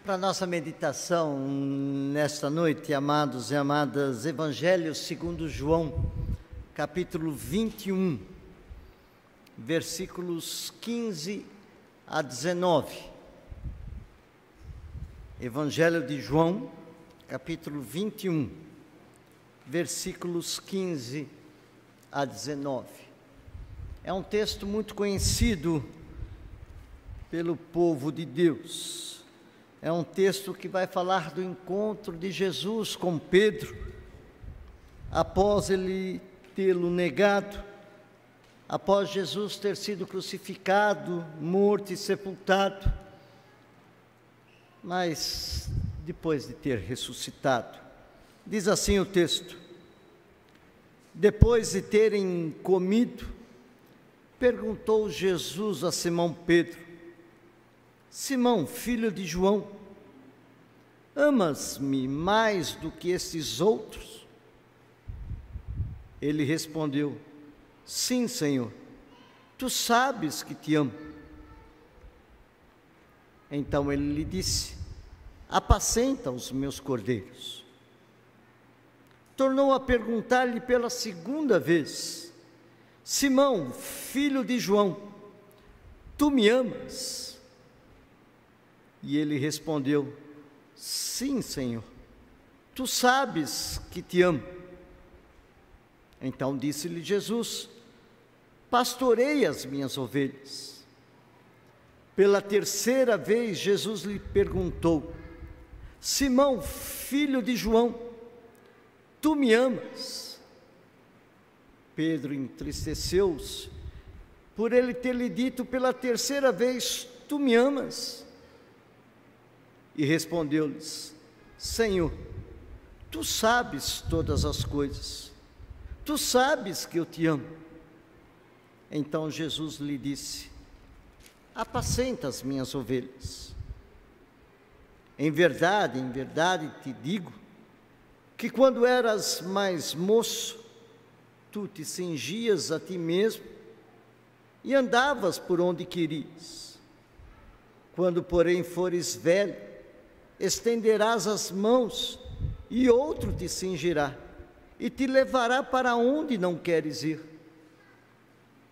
Para nossa meditação nesta noite, amados e amadas, Evangelho segundo João, capítulo 21, versículos 15 a 19. Evangelho de João, capítulo 21, versículos 15 a 19. É um texto muito conhecido pelo povo de Deus. É um texto que vai falar do encontro de Jesus com Pedro, após ele tê-lo negado, após Jesus ter sido crucificado, morto e sepultado, mas depois de ter ressuscitado. Diz assim o texto: depois de terem comido, perguntou Jesus a Simão Pedro: Simão, filho de João, amas-me mais do que estes outros? Ele respondeu: sim, Senhor, tu sabes que te amo. Então ele lhe disse: apacenta os meus cordeiros. Tornou a perguntar-lhe pela segunda vez: Simão, filho de João, tu me amas? E ele respondeu: sim, Senhor, tu sabes que te amo. Então disse-lhe Jesus: pastorei as minhas ovelhas. Pela terceira vez Jesus lhe perguntou: Simão, filho de João, tu me amas? Pedro entristeceu-se por ele ter lhe dito pela terceira vez: tu me amas? E respondeu-lhes: Senhor, tu sabes todas as coisas, tu sabes que eu te amo. Então Jesus lhe disse: apacenta as minhas ovelhas. Em verdade te digo, que quando eras mais moço, tu te cingias a ti mesmo e andavas por onde querias. Quando, porém, fores velho, estenderás as mãos, e outro te cingirá, e te levará para onde não queres ir.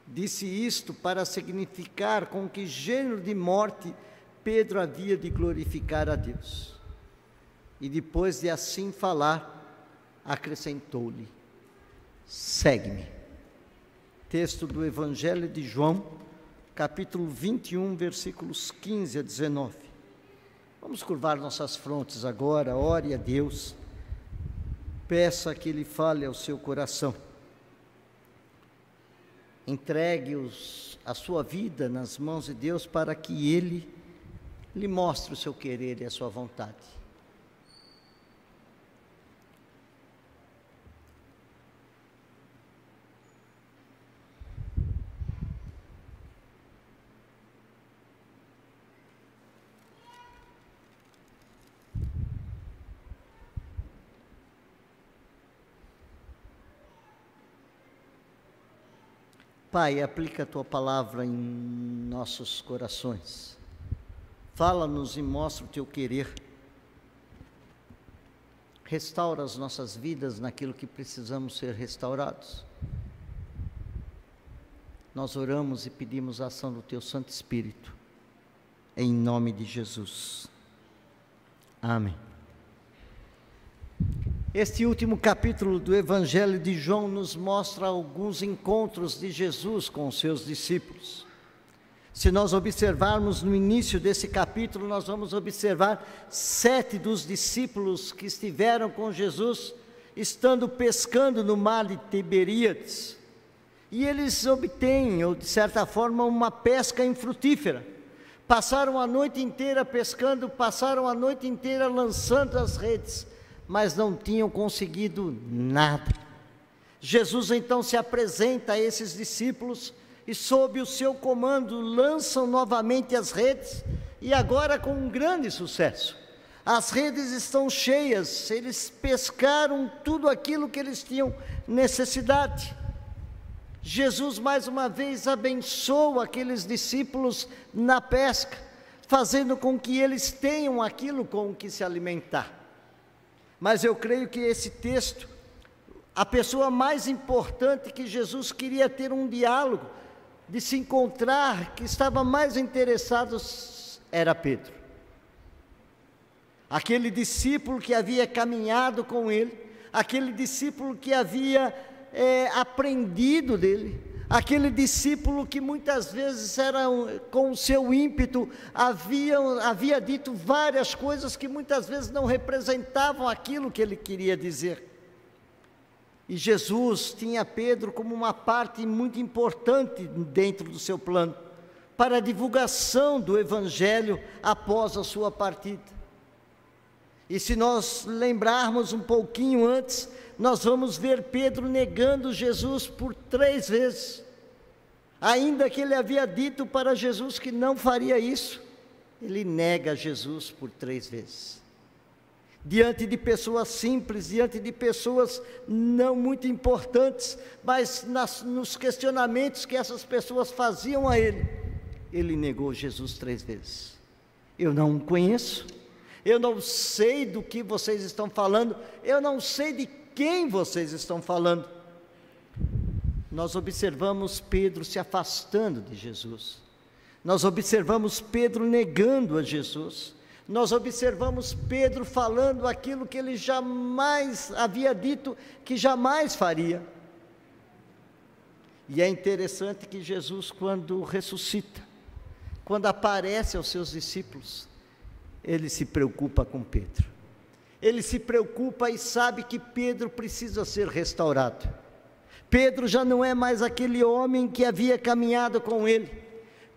Disse isto para significar com que gênero de morte Pedro havia de glorificar a Deus. E depois de assim falar, acrescentou-lhe: segue-me. Texto do Evangelho de João, capítulo 21, versículos 15 a 19. Vamos curvar nossas frontes agora, ore a Deus, peça que Ele fale ao seu coração. Entregue a sua vida nas mãos de Deus para que Ele lhe mostre o seu querer e a sua vontade. Pai, aplica a Tua palavra em nossos corações. Fala-nos e mostra o Teu querer. Restaura as nossas vidas naquilo que precisamos ser restaurados. Nós oramos e pedimos a ação do Teu Santo Espírito, em nome de Jesus. Amém. Este último capítulo do Evangelho de João nos mostra alguns encontros de Jesus com os seus discípulos. Se nós observarmos no início desse capítulo, nós vamos observar 7 dos discípulos que estiveram com Jesus, estando pescando no mar de Tiberíades. E eles obtêm, ou de certa forma, uma pesca infrutífera. Passaram a noite inteira pescando, passaram a noite inteira lançando as redes, mas não tinham conseguido nada. Jesus então se apresenta a esses discípulos e, sob o seu comando, lançam novamente as redes, e agora com um grande sucesso. As redes estão cheias, eles pescaram tudo aquilo que eles tinham necessidade. Jesus mais uma vez abençoa aqueles discípulos na pesca. fazendo com que eles tenham aquilo com o que se alimentar. Mas eu creio que esse texto, a pessoa mais importante que Jesus queria ter um diálogo, de se encontrar, que estava mais interessado, era Pedro. Aquele discípulo que havia caminhado com ele, aquele discípulo que havia aprendido dele, aquele discípulo que muitas vezes era com o seu ímpeto, havia dito várias coisas que muitas vezes não representavam aquilo que ele queria dizer. E Jesus tinha Pedro como uma parte muito importante dentro do seu plano, para a divulgação do Evangelho após a sua partida. E se nós lembrarmos um pouquinho antes, nós vamos ver Pedro negando Jesus por 3 vezes. Ainda que ele havia dito para Jesus que não faria isso, ele nega Jesus por 3 vezes. Diante de pessoas simples, diante de pessoas não muito importantes, mas nos questionamentos que essas pessoas faziam a ele, ele negou Jesus 3 vezes. Eu não o conheço, eu não sei do que vocês estão falando, eu não sei de quem vocês estão falando. Nós observamos Pedro se afastando de Jesus, nós observamos Pedro negando a Jesus, nós observamos Pedro falando aquilo que ele jamais havia dito que jamais faria. E é interessante que Jesus, quando ressuscita, quando aparece aos seus discípulos, ele se preocupa com Pedro. Ele se preocupa e sabe que Pedro precisa ser restaurado. Pedro já não é mais aquele homem que havia caminhado com ele.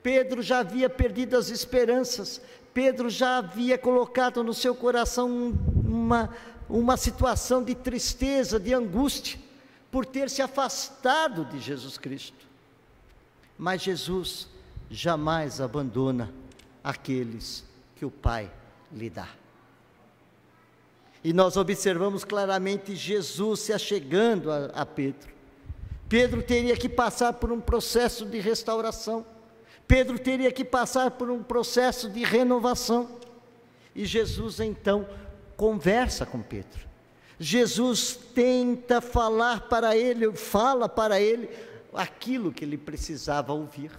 Pedro já havia perdido as esperanças. Pedro já havia colocado no seu coração uma situação de tristeza, de angústia, por ter se afastado de Jesus Cristo. Mas Jesus jamais abandona aqueles que o Pai lhe dá. E nós observamos claramente Jesus se achegando a Pedro. Pedro teria que passar por um processo de restauração. Pedro teria que passar por um processo de renovação. E Jesus então conversa com Pedro. Jesus tenta falar para ele, fala para ele aquilo que ele precisava ouvir.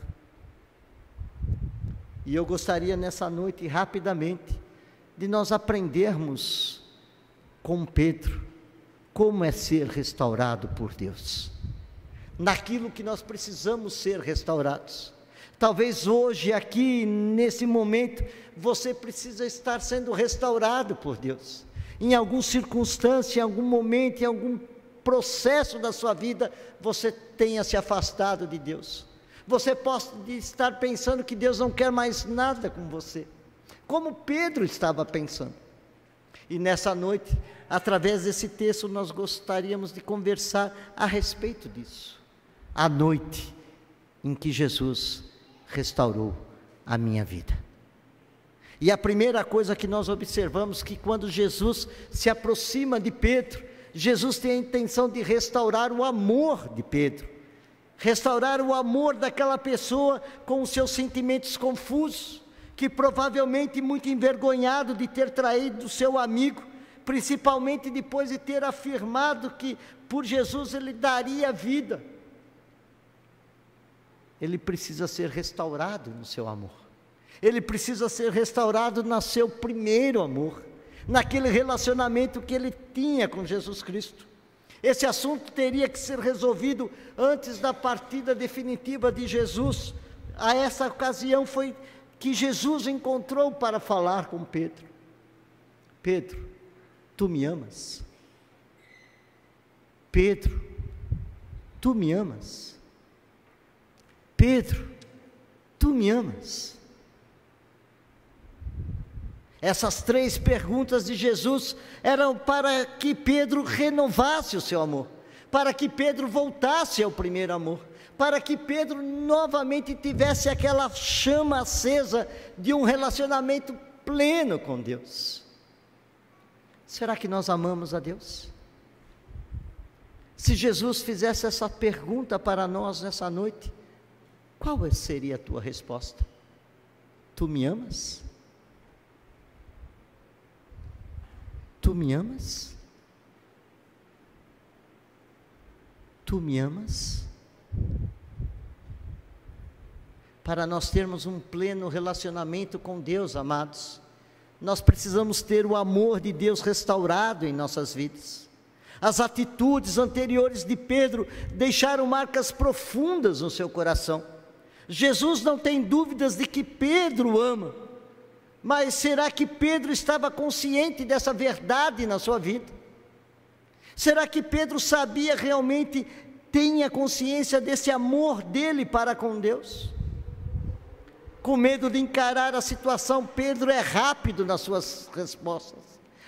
E eu gostaria nessa noite, rapidamente, de nós aprendermos com Pedro como é ser restaurado por Deus, naquilo que nós precisamos ser restaurados. Talvez hoje, aqui, nesse momento, você precisa estar sendo restaurado por Deus. Em alguma circunstância, em algum momento, em algum processo da sua vida, você tenha se afastado de Deus. Você pode estar pensando que Deus não quer mais nada com você, como Pedro estava pensando. E nessa noite, através desse texto, nós gostaríamos de conversar a respeito disso. A noite em que Jesus restaurou a minha vida. E a primeira coisa que nós observamos, que quando Jesus se aproxima de Pedro, Jesus tem a intenção de restaurar o amor de Pedro, restaurar o amor daquela pessoa com os seus sentimentos confusos, que provavelmente muito envergonhado de ter traído o seu amigo, principalmente depois de ter afirmado que por Jesus ele daria vida. Ele precisa ser restaurado no seu amor. Ele precisa ser restaurado no seu primeiro amor, naquele relacionamento que ele tinha com Jesus Cristo. Esse assunto teria que ser resolvido antes da partida definitiva de Jesus. A essa ocasião foi que Jesus encontrou para falar com Pedro. Pedro, tu me amas? Pedro, tu me amas? Pedro, tu me amas? Essas 3 perguntas de Jesus eram para que Pedro renovasse o seu amor, para que Pedro voltasse ao primeiro amor, para que Pedro novamente tivesse aquela chama acesa de um relacionamento pleno com Deus. Será que nós amamos a Deus? Se Jesus fizesse essa pergunta para nós nessa noite, qual seria a tua resposta? Tu me amas? Tu me amas? Tu me amas? Para nós termos um pleno relacionamento com Deus, amados, nós precisamos ter o amor de Deus restaurado em nossas vidas. As atitudes anteriores de Pedro deixaram marcas profundas no seu coração. Jesus não tem dúvidas de que Pedro ama, mas será que Pedro estava consciente dessa verdade na sua vida? Será que Pedro sabia realmente, tinha consciência desse amor dele para com Deus? Com medo de encarar a situação, Pedro é rápido nas suas respostas.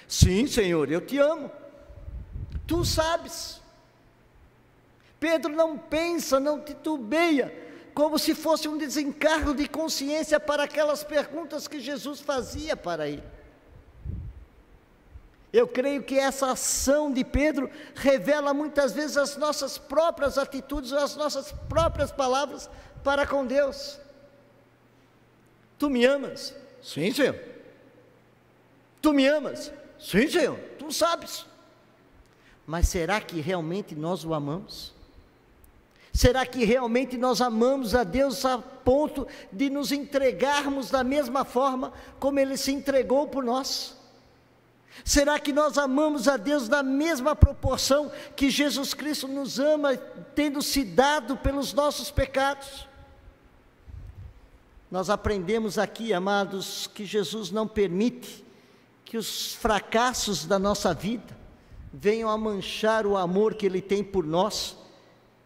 Sim, Senhor, eu te amo. Tu sabes. Pedro não pensa, não titubeia, como se fosse um desencargo de consciência para aquelas perguntas que Jesus fazia para ele. Eu creio que essa ação de Pedro revela muitas vezes as nossas próprias atitudes, as nossas próprias palavras para com Deus. Tu me amas? Sim, Senhor. Tu me amas? Sim, Senhor. Tu sabes. Mas será que realmente nós o amamos? Será que realmente nós amamos a Deus a ponto de nos entregarmos da mesma forma como Ele se entregou por nós? Será que nós amamos a Deus da mesma proporção que Jesus Cristo nos ama, tendo se dado pelos nossos pecados? Nós aprendemos aqui, amados, que Jesus não permite que os fracassos da nossa vida venham a manchar o amor que Ele tem por nós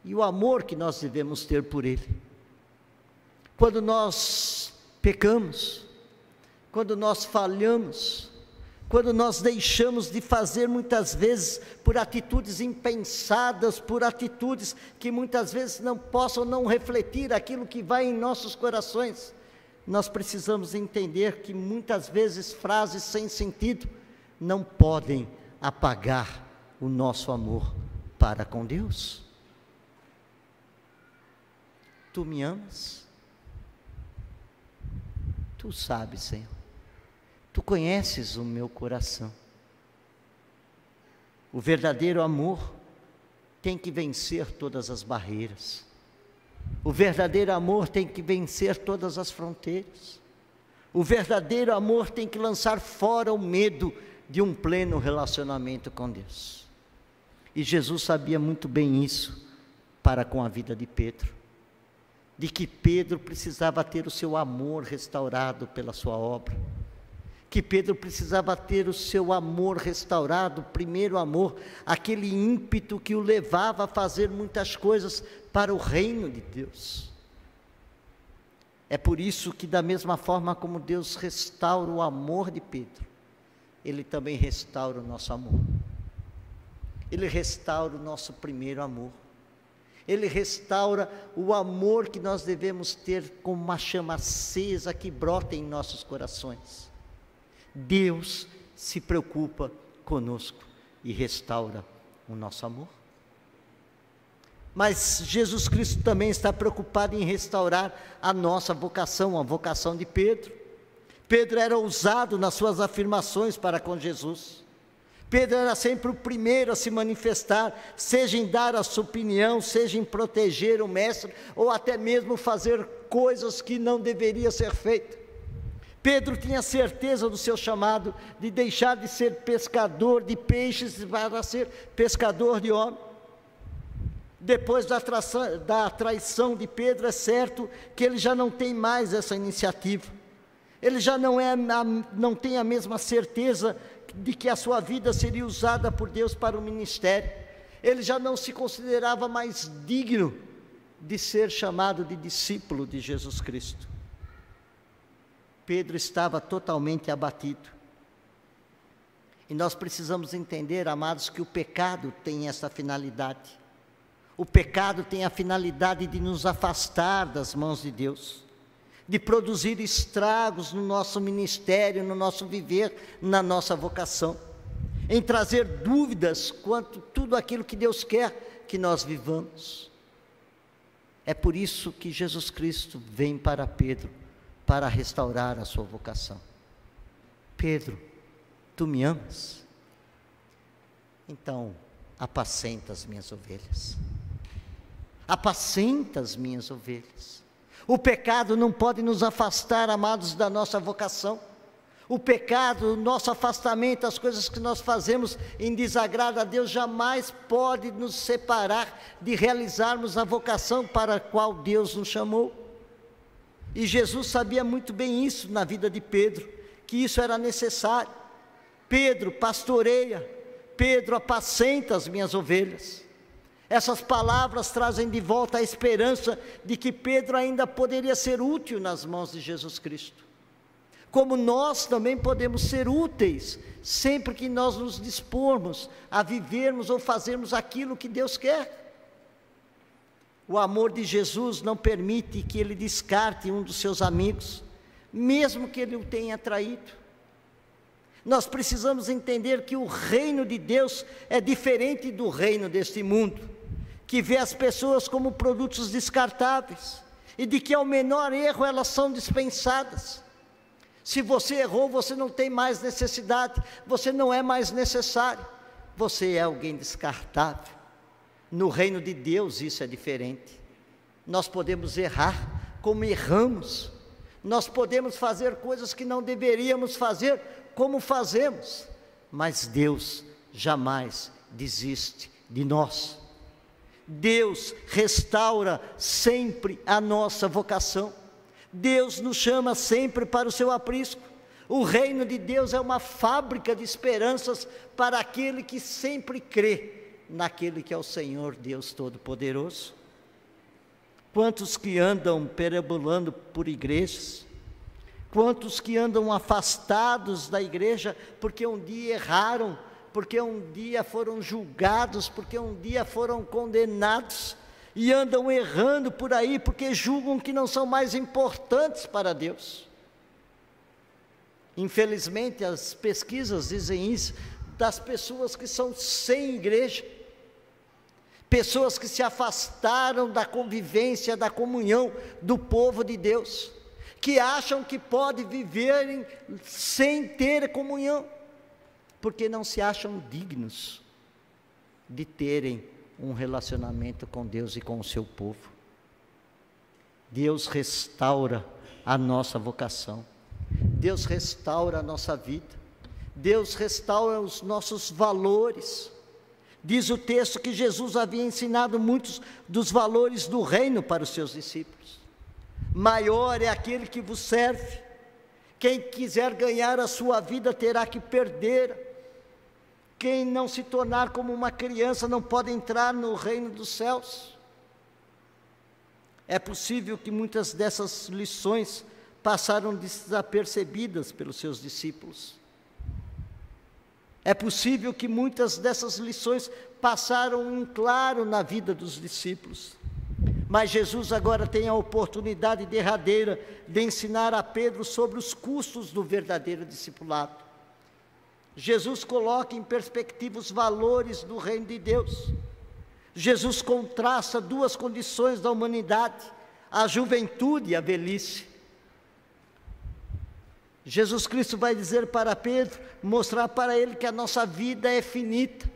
e o amor que nós devemos ter por Ele. Quando nós pecamos, quando nós falhamos, quando nós deixamos de fazer muitas vezes por atitudes impensadas, por atitudes que muitas vezes não possam não refletir aquilo que vai em nossos corações, nós precisamos entender que muitas vezes frases sem sentido não podem apagar o nosso amor para com Deus. Tu me amas? Tu sabes, Senhor. Tu conheces o meu coração. O verdadeiro amor tem que vencer todas as barreiras. O verdadeiro amor tem que vencer todas as fronteiras. O verdadeiro amor tem que lançar fora o medo de um pleno relacionamento com Deus. E Jesus sabia muito bem isso para com a vida de Pedro. De que Pedro precisava ter o seu amor restaurado pela sua obra. Que Pedro precisava ter o seu amor restaurado, o primeiro amor, aquele ímpeto que o levava a fazer muitas coisas para o reino de Deus. É por isso que, da mesma forma como Deus restaura o amor de Pedro, Ele também restaura o nosso amor. Ele restaura o nosso primeiro amor. Ele restaura o amor que nós devemos ter como uma chama acesa que brota em nossos corações. Deus se preocupa conosco e restaura o nosso amor. Mas Jesus Cristo também está preocupado em restaurar a nossa vocação, a vocação de Pedro. Pedro era ousado nas suas afirmações para com Jesus. Pedro era sempre o primeiro a se manifestar, seja em dar a sua opinião, seja em proteger o mestre, ou até mesmo fazer coisas que não deveriam ser feitas. Pedro tinha certeza do seu chamado de deixar de ser pescador de peixes para ser pescador de homens. Depois da traição de Pedro, é certo que ele já não tem mais essa iniciativa. Ele já não tem a mesma certeza de que a sua vida seria usada por Deus para o ministério. Ele já não se considerava mais digno de ser chamado de discípulo de Jesus Cristo. Pedro estava totalmente abatido. E nós precisamos entender, amados, que o pecado tem essa finalidade. O pecado tem a finalidade de nos afastar das mãos de Deus, de produzir estragos no nosso ministério, no nosso viver, na nossa vocação, em trazer dúvidas quanto tudo aquilo que Deus quer que nós vivamos. É por isso que Jesus Cristo vem para Pedro, para restaurar a sua vocação. Pedro, tu me amas? Então, apacenta as minhas ovelhas. Apacenta as minhas ovelhas. O pecado não pode nos afastar, amados, da nossa vocação. O pecado, o nosso afastamento, as coisas que nós fazemos em desagrado a Deus, jamais pode nos separar de realizarmos a vocação para a qual Deus nos chamou. E Jesus sabia muito bem isso na vida de Pedro, que isso era necessário. Pedro, pastoreia. Pedro, apacenta as minhas ovelhas. Essas palavras trazem de volta a esperança de que Pedro ainda poderia ser útil nas mãos de Jesus Cristo. Como nós também podemos ser úteis, sempre que nós nos dispormos a vivermos ou fazermos aquilo que Deus quer. O amor de Jesus não permite que ele descarte um dos seus amigos, mesmo que ele o tenha traído. Nós precisamos entender que o reino de Deus é diferente do reino deste mundo, que vê as pessoas como produtos descartáveis, e de que ao menor erro elas são dispensadas. Se você errou, você não tem mais necessidade, você não é mais necessário, você é alguém descartável. No reino de Deus isso é diferente. Nós podemos errar como erramos, nós podemos fazer coisas que não deveríamos fazer como fazemos, mas Deus jamais desiste de nós. Deus restaura sempre a nossa vocação. Deus nos chama sempre para o seu aprisco. O reino de Deus é uma fábrica de esperanças para aquele que sempre crê naquele que é o Senhor Deus Todo-Poderoso. Quantos que andam perambulando por igrejas, quantos que andam afastados da igreja, porque um dia erraram, porque um dia foram julgados, porque um dia foram condenados, e andam errando por aí, porque julgam que não são mais importantes para Deus. Infelizmente, as pesquisas dizem isso, das pessoas que são sem igreja, pessoas que se afastaram da convivência, da comunhão do povo de Deus, que acham que podem viver sem ter comunhão, porque não se acham dignos de terem um relacionamento com Deus e com o seu povo. Deus restaura a nossa vocação, Deus restaura a nossa vida, Deus restaura os nossos valores. Diz o texto que Jesus havia ensinado muitos dos valores do reino para os seus discípulos. Maior é aquele que vos serve. Quem quiser ganhar a sua vida terá que perder. Quem não se tornar como uma criança não pode entrar no reino dos céus. É possível que muitas dessas lições passaram desapercebidas pelos seus discípulos. É possível que muitas dessas lições passaram em claro na vida dos discípulos. Mas Jesus agora tem a oportunidade derradeira de ensinar a Pedro sobre os custos do verdadeiro discipulado. Jesus coloca em perspectiva os valores do reino de Deus. Jesus contrasta duas condições da humanidade, a juventude e a velhice. Jesus Cristo vai dizer para Pedro, mostrar para ele que a nossa vida é finita,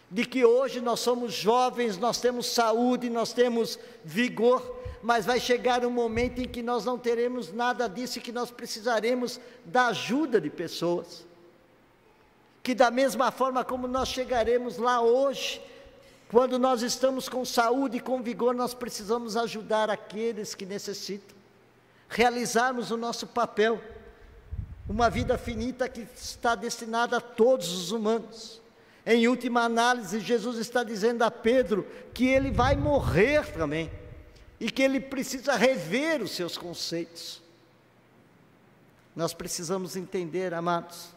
de que hoje nós somos jovens, nós temos saúde, nós temos vigor, mas vai chegar um momento em que nós não teremos nada disso e que nós precisaremos da ajuda de pessoas. Que da mesma forma como nós chegaremos lá hoje, quando nós estamos com saúde e com vigor, nós precisamos ajudar aqueles que necessitam, realizarmos o nosso papel, uma vida finita que está destinada a todos os humanos. Em última análise, Jesus está dizendo a Pedro que ele vai morrer também, e que ele precisa rever os seus conceitos. Nós precisamos entender, amados,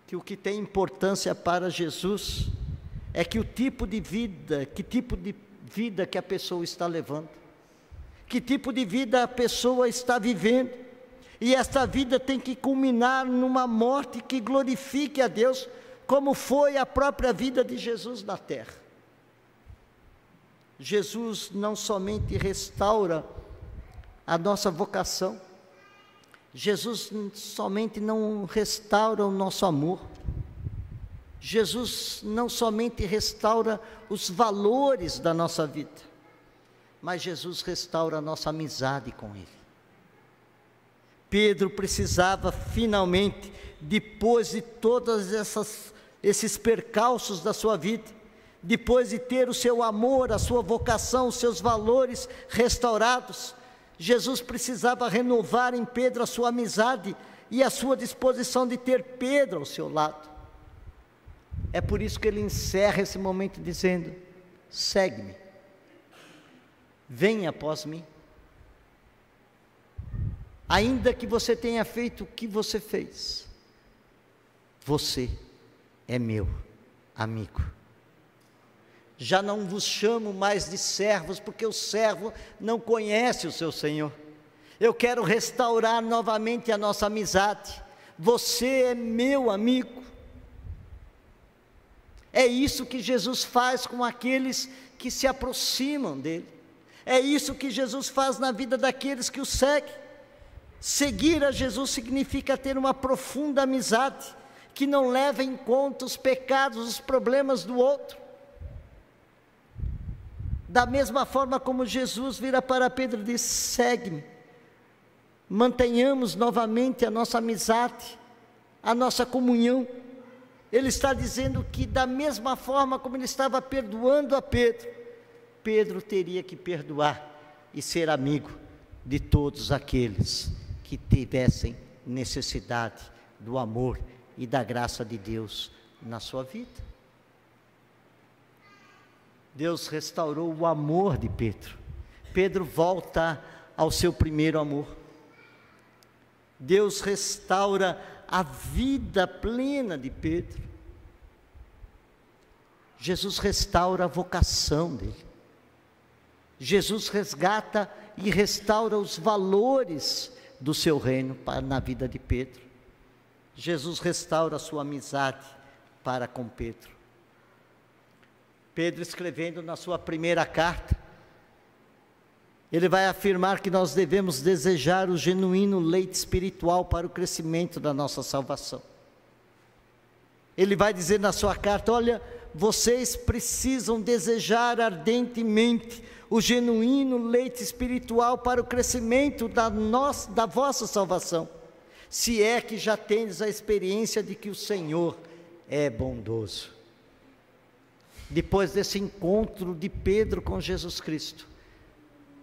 que o que tem importância para Jesus é que tipo de vida que a pessoa está levando, que tipo de vida a pessoa está vivendo, e esta vida tem que culminar numa morte que glorifique a Deus, como foi a própria vida de Jesus na terra. Jesus não somente restaura a nossa vocação, Jesus somente não restaura o nosso amor, Jesus não somente restaura os valores da nossa vida, mas Jesus restaura a nossa amizade com Ele. Pedro precisava finalmente, depois de todos esses percalços da sua vida, depois de ter o seu amor, a sua vocação, os seus valores restaurados, Jesus precisava renovar em Pedro a sua amizade e a sua disposição de ter Pedro ao seu lado. É por isso que ele encerra esse momento dizendo: segue-me, venha após mim. Ainda que você tenha feito o que você fez, você é meu amigo. Já não vos chamo mais de servos, porque o servo não conhece o seu senhor. Eu quero restaurar novamente a nossa amizade. Você é meu amigo. É isso que Jesus faz com aqueles que se aproximam dele. É isso que Jesus faz na vida daqueles que o seguem. Seguir a Jesus significa ter uma profunda amizade, que não leva em conta os pecados, os problemas do outro. Da mesma forma como Jesus vira para Pedro e diz: segue-me, mantenhamos novamente a nossa amizade, a nossa comunhão. Ele está dizendo que da mesma forma como ele estava perdoando a Pedro, Pedro teria que perdoar e ser amigo de todos aqueles que tivessem necessidade do amor e da graça de Deus na sua vida. Deus restaurou o amor de Pedro. Pedro volta ao seu primeiro amor. Deus restaura a vida plena de Pedro. Jesus restaura a vocação dele. Jesus resgata e restaura os valores do seu reino na vida de Pedro. Jesus restaura a sua amizade para com Pedro. Pedro, escrevendo na sua primeira carta, ele vai afirmar que nós devemos desejar o genuíno leite espiritual para o crescimento da nossa salvação. Ele vai dizer na sua carta: olha, vocês precisam desejar ardentemente o genuíno leite espiritual para o crescimento da vossa salvação, se é que já tendes a experiência de que o Senhor é bondoso. Depois desse encontro de Pedro com Jesus Cristo,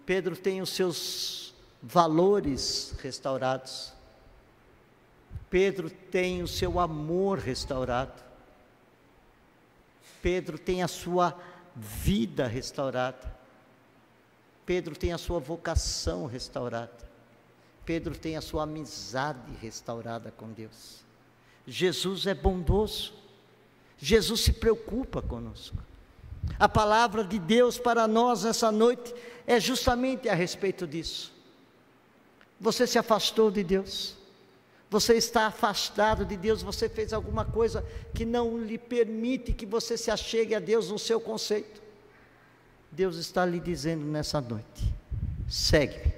Pedro tem os seus valores restaurados, Pedro tem o seu amor restaurado, Pedro tem a sua vida restaurada, Pedro tem a sua vocação restaurada, Pedro tem a sua amizade restaurada com Deus. Jesus é bondoso, Jesus se preocupa conosco. A palavra de Deus para nós nessa noite é justamente a respeito disso. Você se afastou de Deus, você está afastado de Deus, você fez alguma coisa que não lhe permite que você se achegue a Deus no seu conceito. Deus está lhe dizendo nessa noite: segue-me,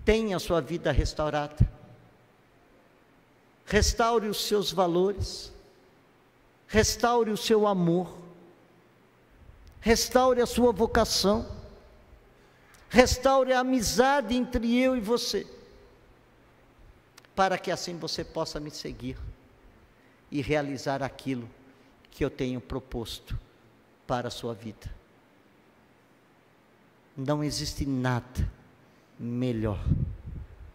tenha a sua vida restaurada, restaure os seus valores, restaure o seu amor, restaure a sua vocação, restaure a amizade entre eu e você, para que assim você possa me seguir e realizar aquilo que eu tenho proposto para a sua vida. Não existe nada melhor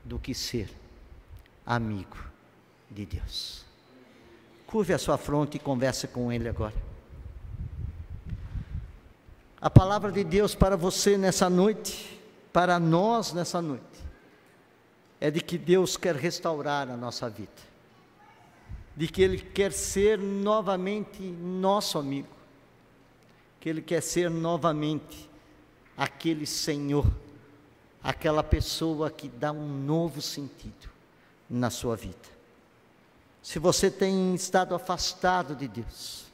do que ser amigo de Deus. Curve a sua fronte e converse com Ele agora. A palavra de Deus para você nessa noite, para nós nessa noite, é de que Deus quer restaurar a nossa vida, de que Ele quer ser novamente nosso amigo, que Ele quer ser novamente aquele Senhor, aquela pessoa que dá um novo sentido na sua vida. Se você tem estado afastado de Deus,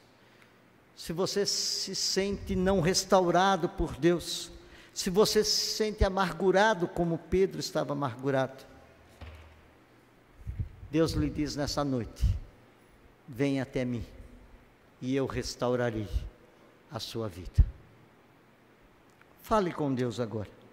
se você se sente não restaurado por Deus, se você se sente amargurado como Pedro estava amargurado, Deus lhe diz nessa noite: venha até mim, e eu restaurarei a sua vida. Fale com Deus agora.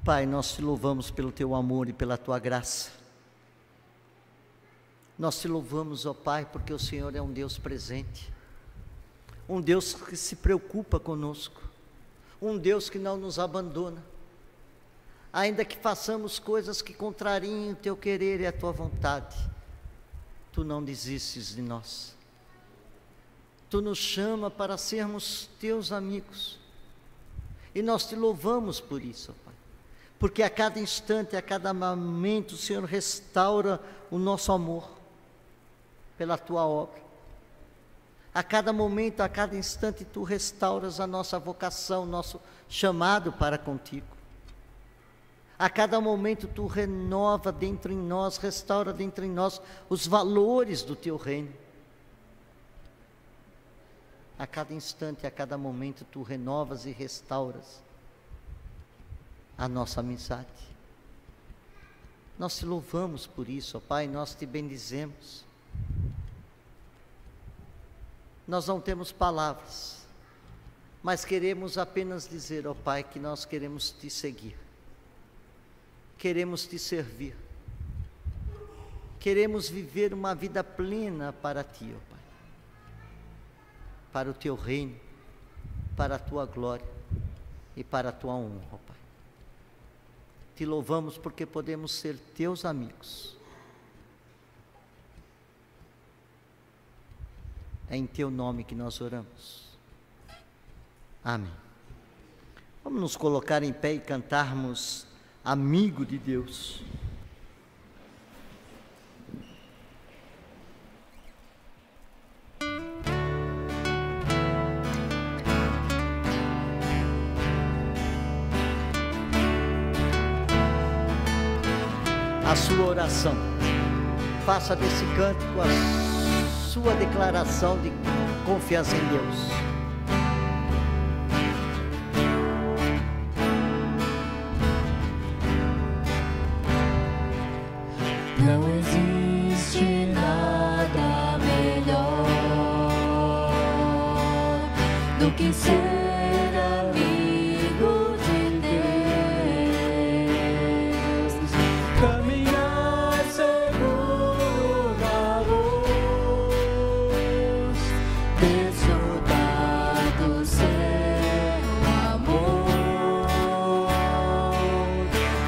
Pai, nós te louvamos pelo teu amor e pela tua graça. Nós te louvamos, ó Pai, porque o Senhor é um Deus presente, um Deus que se preocupa conosco, um Deus que não nos abandona, ainda que façamos coisas que contrariem o teu querer e a tua vontade, tu não desistes de nós. Tu nos chama para sermos teus amigos, e nós te louvamos por isso, ó Pai. Porque a cada instante, a cada momento, o Senhor restaura o nosso amor pela Tua obra. A cada momento, a cada instante, Tu restauras a nossa vocação, nosso chamado para contigo. A cada momento, Tu renova dentro em nós, restaura dentro em nós os valores do Teu reino. A cada instante, a cada momento, Tu renovas e restauras a nossa amizade. Nós te louvamos por isso, ó Pai, nós te bendizemos. Nós não temos palavras, mas queremos apenas dizer, ó Pai, que nós queremos te seguir, queremos te servir, queremos viver uma vida plena para ti, ó Pai, para o teu reino, para a tua glória e para a tua honra, ó Pai. Te louvamos porque podemos ser teus amigos. É em teu nome que nós oramos. Amém. Vamos nos colocar em pé e cantarmos Amigo de Deus. A sua oração, faça desse cântico a sua declaração de confiança em Deus. Não existe nada melhor do que ser amigo de Deus, caminhar seguro na luz, desfrutar do seu amor,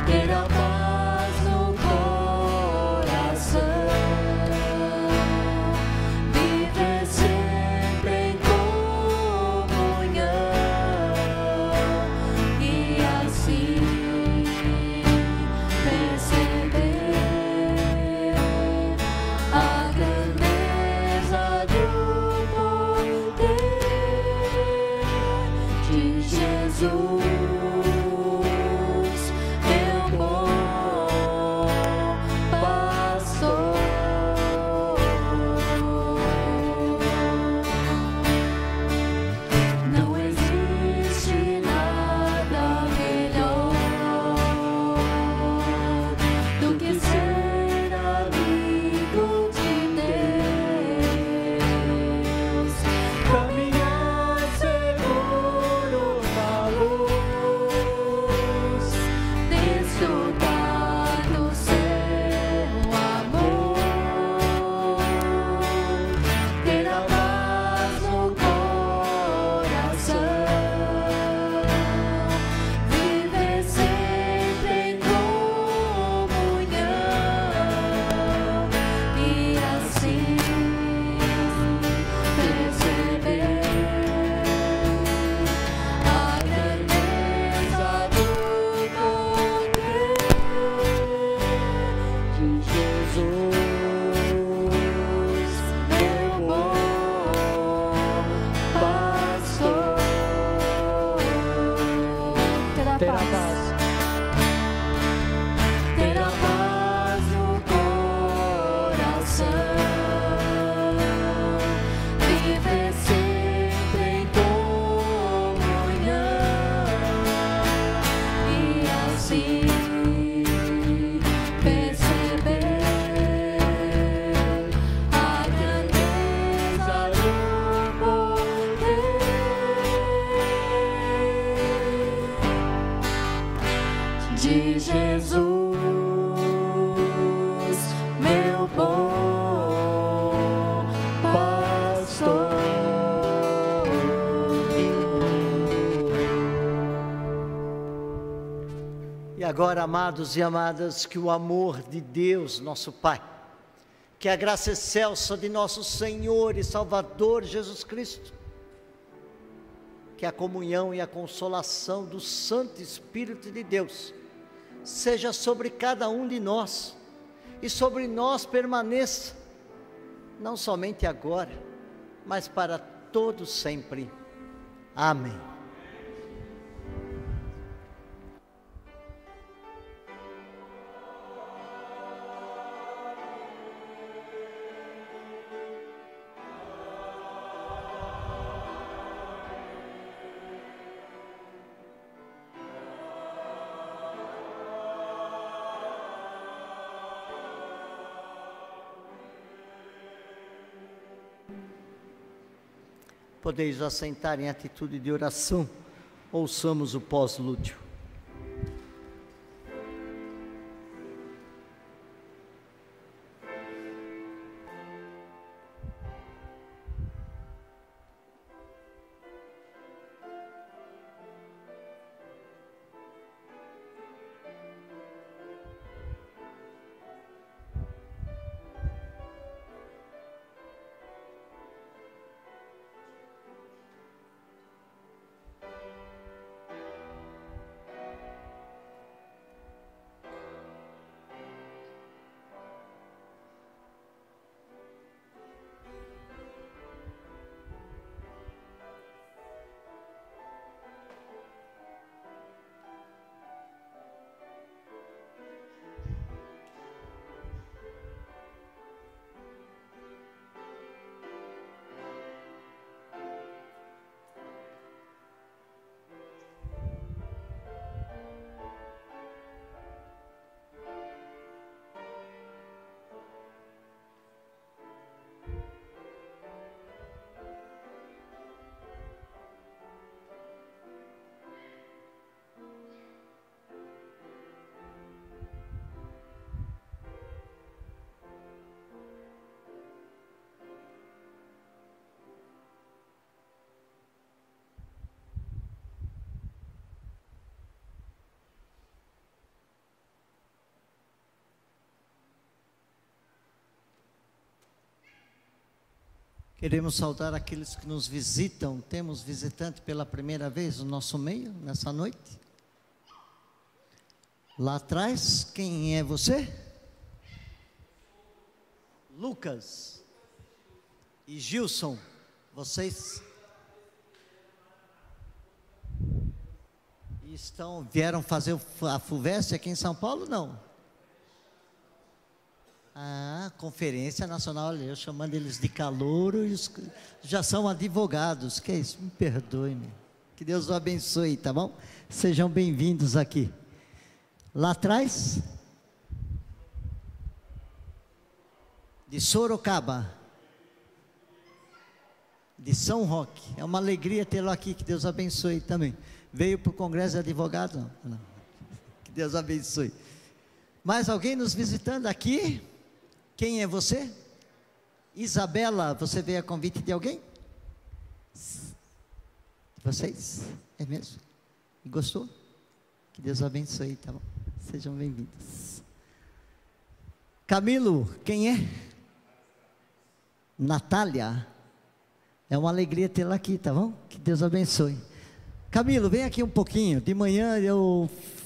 ter a paz no coração, viver sempre em comunhão. de Jesus, meu bom pastor. E agora, amados e amadas, que o amor de Deus, nosso Pai, que a graça excelsa de nosso Senhor e Salvador Jesus Cristo, que a comunhão e a consolação do Santo Espírito de Deus seja sobre cada um de nós e sobre nós permaneça, não somente agora, mas para todos sempre. Amém. Podeis assentar em atitude de oração, ouçamos o pós-lúdio. Queremos saudar aqueles que nos visitam. Temos visitante pela primeira vez no nosso meio, nessa noite. Lá atrás, quem é você? Lucas e Gilson, vocês vieram fazer a FUVEST aqui em São Paulo? Não. Conferência Nacional, eu chamando eles de calouro, e já são advogados. Que é isso? Me perdoe-me. Que Deus os abençoe, tá bom? Sejam bem-vindos aqui. Lá atrás, de Sorocaba, de São Roque. É uma alegria tê-lo aqui, que Deus abençoe também. Veio para o Congresso de Advogados? Não. Que Deus abençoe. Mais alguém nos visitando aqui? Quem é você? Isabela, você veio a convite de alguém? Vocês? É mesmo? E gostou? Que Deus abençoe, tá bom? Sejam bem-vindos. Camilo, quem é? Natália. É uma alegria tê-la aqui, tá bom? Que Deus abençoe. Camilo, vem aqui um pouquinho. De manhã,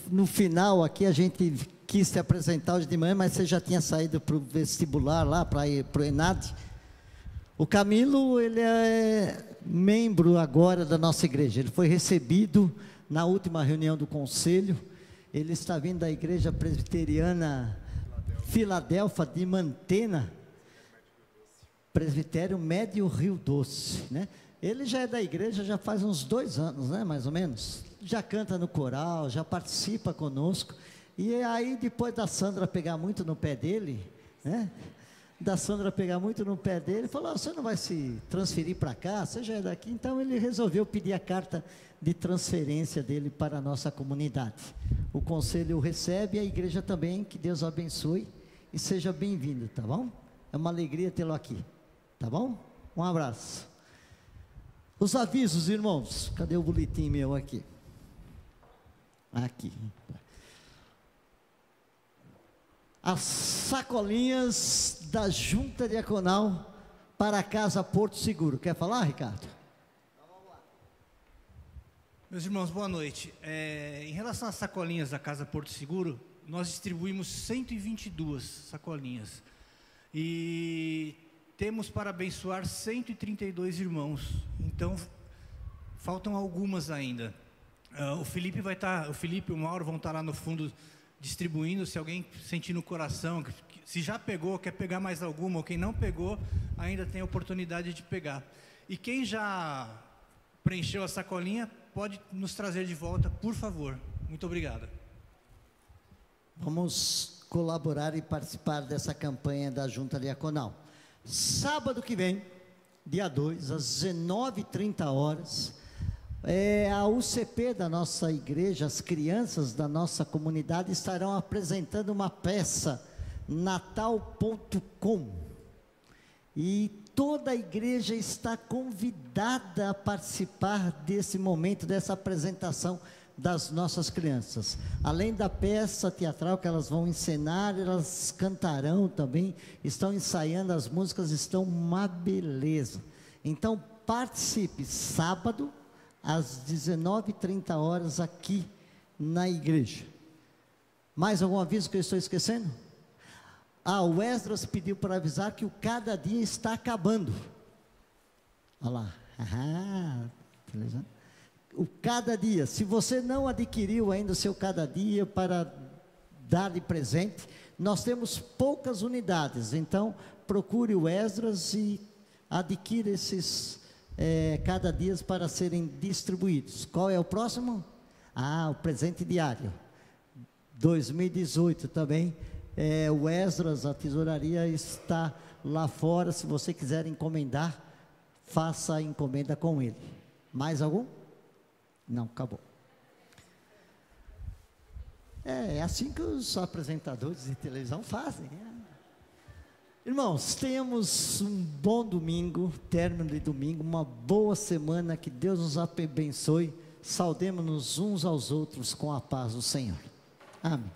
no final aqui, a gente quis te apresentar hoje de manhã, mas você já tinha saído para o vestibular lá, para ir para o ENAD. O Camilo, ele é membro agora da nossa igreja. Ele foi recebido na última reunião do conselho. Ele está vindo da igreja presbiteriana Filadélfia de Mantena, presbitério Médio Rio Doce, né? Ele já é da igreja já faz uns 2 anos, né, mais ou menos. Já canta no coral, já participa conosco. E aí, depois da Sandra pegar muito no pé dele, né, da Sandra pegar muito no pé dele, falou: você não vai se transferir para cá, você já é daqui. Então ele resolveu pedir a carta de transferência dele para a nossa comunidade. O conselho o recebe e a igreja também. Que Deus o abençoe e seja bem-vindo, tá bom? É uma alegria tê-lo aqui, tá bom? Um abraço. Os avisos, irmãos. Cadê o boletim meu aqui? Aqui. As sacolinhas da Junta Diaconal para a Casa Porto Seguro. Quer falar, Ricardo? Então, vamos lá. Meus irmãos, boa noite. Em relação às sacolinhas da Casa Porto Seguro, nós distribuímos 122 sacolinhas. E temos para abençoar 132 irmãos. Então, faltam algumas ainda. O Felipe e o Mauro vão estar lá no fundo distribuindo. Se alguém sentir no coração, se já pegou, quer pegar mais alguma, ou quem não pegou, ainda tem a oportunidade de pegar. E quem já preencheu a sacolinha, pode nos trazer de volta, por favor. Muito obrigado. Vamos colaborar e participar dessa campanha da Junta Diaconal. Sábado que vem, dia 2, às 19h30, a UCP da nossa igreja, as crianças da nossa comunidade estarão apresentando uma peça, Natal.com, e toda a igreja está convidada a participar desse momento, dessa apresentação das nossas crianças. Além da peça teatral que elas vão encenar, elas cantarão também, estão ensaiando, as músicas estão uma beleza. Então participe, sábado, às 19h30 aqui na igreja. Mais algum aviso que eu estou esquecendo? O Esdras pediu para avisar que o Cada Dia está acabando. Olha lá. O Cada Dia, se você não adquiriu ainda o seu Cada Dia para dar de presente, nós temos poucas unidades. Então procure o Esdras e adquira esses Cada Dia para serem distribuídos. Qual é o próximo? O presente diário 2018 também. O Esdras, a tesouraria está lá fora. Se você quiser encomendar, faça a encomenda com ele. Mais algum? Não, acabou. É assim que os apresentadores de televisão fazem. Irmãos, tenhamos um bom domingo, término de domingo, uma boa semana, que Deus nos abençoe. Saudemos-nos uns aos outros com a paz do Senhor. Amém.